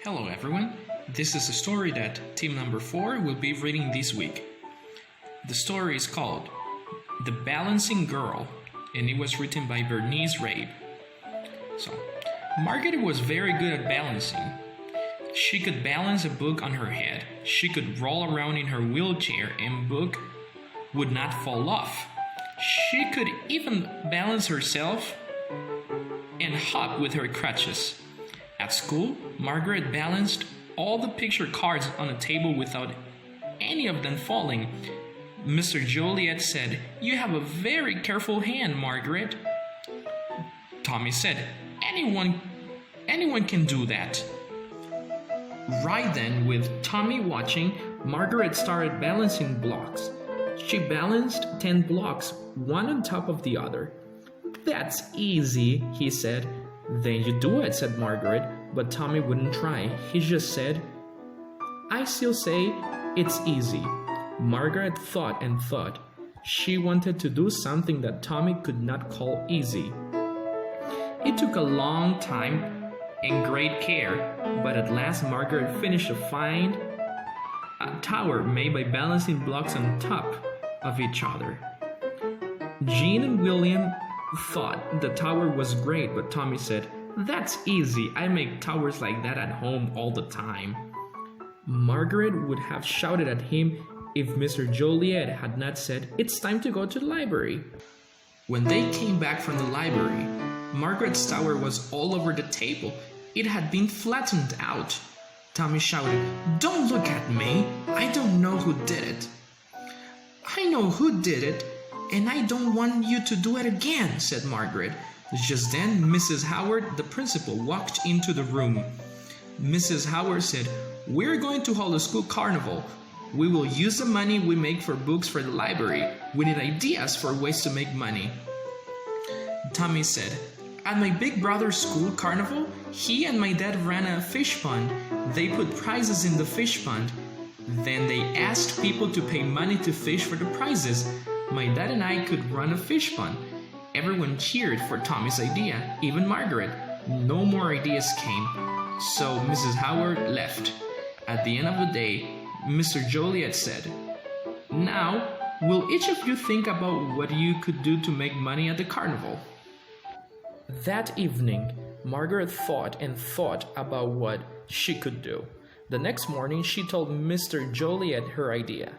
Hello everyone, this is a story that team number 4 will be reading this week. The story is called The Balancing Girl and it was written by Bernice Rabe. So, Margaret was very good at balancing. She could balance a book on her head, she could roll around in her wheelchair and book would not fall off. She could even balance herself and hop with her crutches. At school, Margaret balanced all the picture cards on a table without any of them falling. Mr. Joliet said, "You have a very careful hand, Margaret." Tommy said, Anyone can do that." Right then, with Tommy watching, Margaret started balancing blocks. She balanced 10 blocks, one on top of the other. "That's easy," he said. "Then you do it," said Margaret, but Tommy wouldn't try. He just said, "I still say it's easy." Margaret thought and thought. She wanted to do something that Tommy could not call easy. It took a long time and great care, but at last Margaret finished a fine tower made by balancing blocks on top of each other. Jean and William thought the tower was great, but Tommy said, "That's easy. I make towers like that at home all the time." Margaret would have shouted at him if Mr. Joliet had not said, "It's time to go to the library." When they came back from the library, Margaret's tower was all over the table. It had been flattened out. Tommy shouted, "Don't look at me. I don't know who did it." "I know who did it, and I don't want you to do it again," said Margaret. Just then, Mrs. Howard, the principal, walked into the room. Mrs. Howard said, "We're going to hold a school carnival. We will use the money we make for books for the library. We need ideas for ways to make money." Tommy said, "At my big brother's school carnival, he and my dad ran a fish pond. They put prizes in the fish pond. Then they asked people to pay money to fish for the prizes. My dad and I could run a fish pond." Everyone cheered for Tommy's idea, even Margaret. No more ideas came, so Mrs. Howard left. At the end of the day, Mr. Joliet said, "Now, will each of you think about what you could do to make money at the carnival?" That evening, Margaret thought and thought about what she could do. The next morning, she told Mr. Joliet her idea.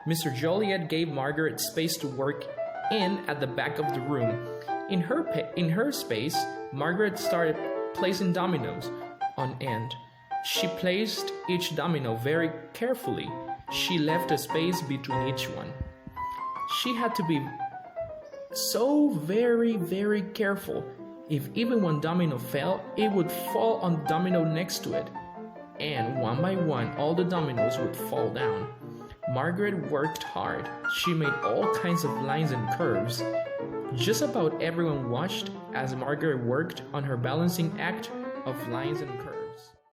Mr. Joliet gave Margaret space to work in at the back of the room. In her space, Margaret started placing dominoes on end. She placed each domino very carefully. She left a space between each one. She had to be so very, very careful. If even one domino fell, it would fall on the domino next to it. And one by one, all the dominoes would fall down. Margaret worked hard. She made all kinds of lines and curves. Just about everyone watched as Margaret worked on her balancing act of lines and curves.